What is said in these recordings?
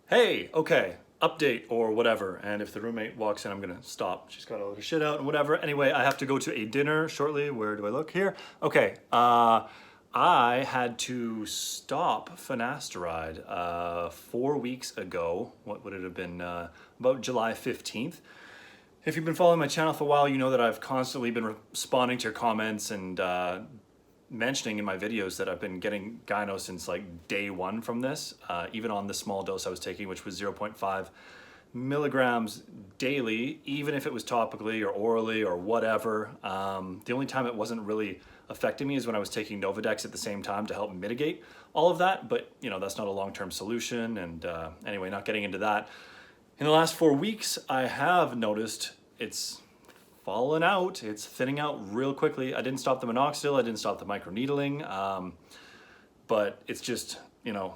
Hey, okay, update or whatever. And if the roommate walks in, I'm gonna stop. She's got all her shit out and whatever. Anyway, I have to go to a dinner shortly. Where do I look? Here. Okay. I had to stop finasteride 4 weeks ago. What would it have been? About July 15th. If you've been following my channel for a while, you know that I've constantly been responding to your comments and mentioning in my videos that I've been getting gyno since like day one from this, even on the small dose I was taking, which was 0.5 milligrams daily, even if it was topically or orally or whatever. The only time it wasn't really affecting me is when I was taking Novadex at the same time to help mitigate all of that, but you know, that's not a long-term solution. And anyway, not getting into that. In the last 4 weeks, I have noticed it's falling out. It's thinning out real quickly. I didn't stop the minoxidil. I didn't stop the microneedling. But it's just, you know,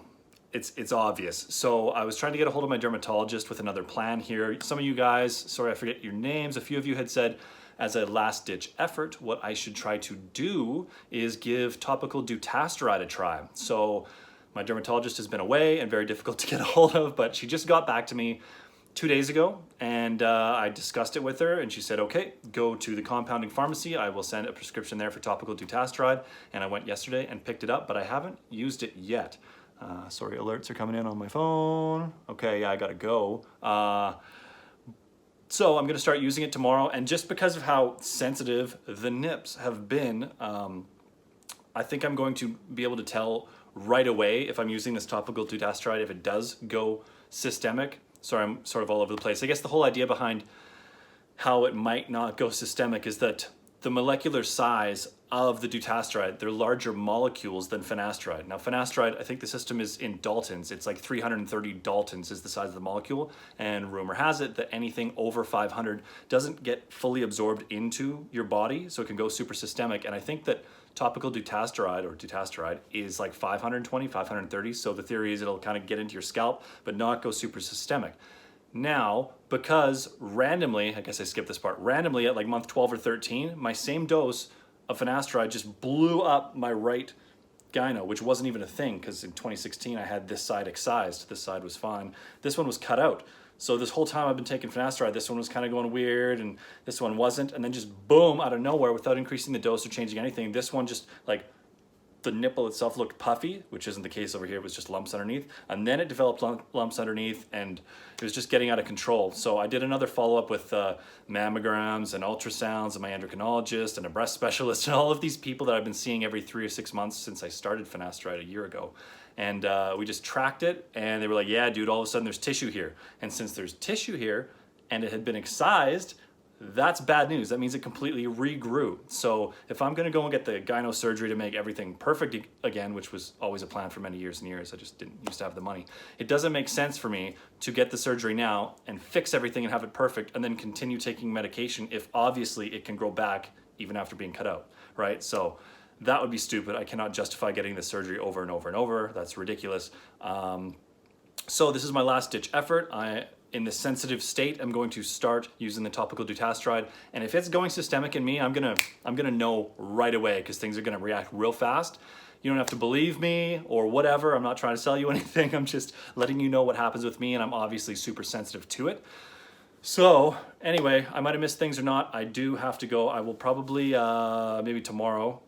it's obvious. So I was trying to get a hold of my dermatologist with another plan here. Some of you guys, sorry I forget your names, a few of you had said as a last ditch effort, what I should try to do is give topical dutasteride a try. So my dermatologist has been away and very difficult to get a hold of, but she just got back to me 2 days ago, and I discussed it with her, and she said, okay, go to the compounding pharmacy. I will send a prescription there for topical dutasteride. And I went yesterday and picked it up, but I haven't used it yet. Sorry, alerts are coming in on my phone. Okay, yeah, I gotta go. So I'm gonna start using it tomorrow, and just because of how sensitive the nips have been, I think I'm going to be able to tell right away if I'm using this topical dutasteride, if it does go systemic. Sorry, I'm sort of all over the place. I guess the whole idea behind how it might not go systemic is that the molecular size of the dutasteride, they're larger molecules than finasteride. Now finasteride, I think the system is in Daltons. It's like 330 Daltons is the size of the molecule. And rumor has it that anything over 500 doesn't get fully absorbed into your body, so it can go super systemic. And I think that topical dutasteride is like 520, 530. So the theory is it'll kind of get into your scalp, but not go super systemic. Now, because randomly, I guess I skipped this part, randomly at like month 12 or 13, my same dose of finasteride just blew up my right gyno, which wasn't even a thing because in 2016 I had this side excised. This side was fine. This one was cut out. So this whole time I've been taking finasteride, this one was kind of going weird and this one wasn't. And then just boom, out of nowhere, without increasing the dose or changing anything, this one just like, the nipple itself looked puffy, which isn't the case over here. It was just lumps underneath. And then it developed lumps underneath and it was just getting out of control. So I did another follow-up with mammograms and ultrasounds and my endocrinologist and a breast specialist and all of these people that I've been seeing every 3 or 6 months since I started finasteride a year ago. And we just tracked it and they were like, yeah, dude, all of a sudden there's tissue here. And since there's tissue here and it had been excised, that's bad news. That means it completely regrew. So if I'm gonna go and get the gyno surgery to make everything perfect again, which was always a plan for many years and years, I just didn't used to have the money. It doesn't make sense for me to get the surgery now and fix everything and have it perfect and then continue taking medication if obviously it can grow back even after being cut out, right? So that would be stupid. I cannot justify getting this surgery over and over and over. That's ridiculous. So this is my last ditch effort. In the sensitive state, I'm going to start using the topical dutasteride. And if it's going systemic in me, I'm gonna know right away because things are gonna react real fast. You don't have to believe me or whatever. I'm not trying to sell you anything. I'm just letting you know what happens with me, and I'm obviously super sensitive to it. So anyway, I might have missed things or not. I do have to go. I will probably, maybe tomorrow,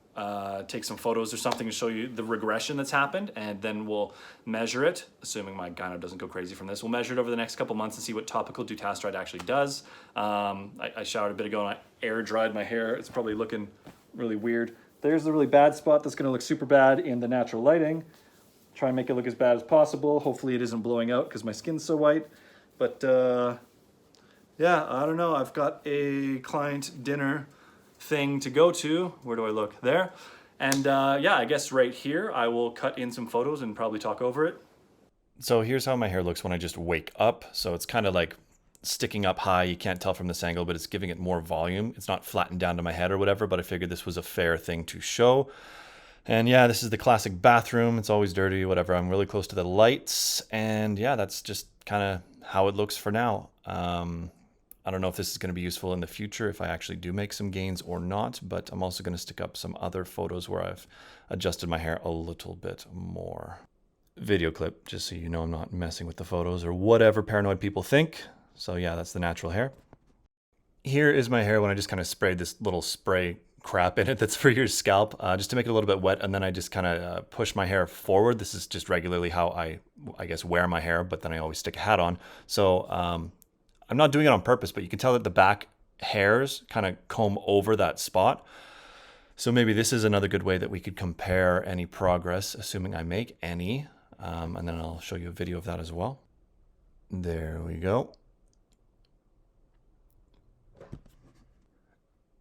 take some photos or something to show you the regression that's happened, and then we'll measure it, assuming my gyno doesn't go crazy from this. We'll measure it over the next couple months and see what topical dutasteride actually does. I showered a bit ago and I air dried my hair. It's probably looking really weird. There's the really bad spot that's gonna look super bad in the natural lighting. Try and make it look as bad as possible. Hopefully it isn't blowing out because my skin's so white. But yeah, I don't know. I've got a client dinner thing to go to. Where do I look? There. And yeah, I guess right here I will cut in some photos and probably talk over it. So here's how my hair looks when I just wake up. So it's kind of like sticking up high. You can't tell from this angle, but it's giving it more volume. It's not flattened down to my head or whatever, but I figured this was a fair thing to show. And yeah, this is the classic bathroom. It's always dirty, whatever. I'm really close to the lights. And yeah, that's just kind of how it looks for now. I don't know if this is going to be useful in the future if I actually do make some gains or not, but I'm also going to stick up some other photos where I've adjusted my hair a little bit more. video clip, just so you know I'm not messing with the photos or whatever paranoid people think. So yeah, that's the natural hair. Here is my hair when I just kind of sprayed this little spray crap in it that's for your scalp, just to make it a little bit wet, and then I just kind of push my hair forward. This is just regularly how I guess wear my hair, but then I always stick a hat on. So I'm not doing it on purpose, but you can tell that the back hairs kind of comb over that spot. So maybe this is another good way that we could compare any progress, assuming I make any, and then I'll show you a video of that as well. There we go.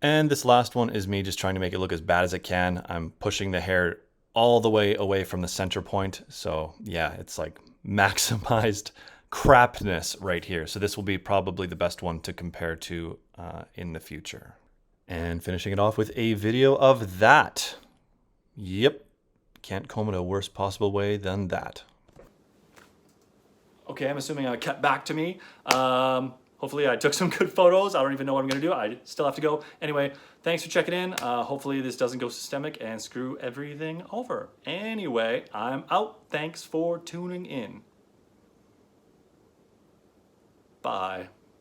And this last one is me just trying to make it look as bad as it can. I'm pushing the hair all the way away from the center point. So yeah, it's like maximized crapness right here. So this will be probably the best one to compare to in the future. And finishing it off with a video of that. Yep, can't comb it a worse possible way than that. Okay, I'm assuming I cut back to me. Hopefully I took some good photos. I don't even know what I'm gonna do. I still have to go. Anyway, thanks for checking in. Hopefully this doesn't go systemic and screw everything over. Anyway, I'm out. Thanks for tuning in. Bye.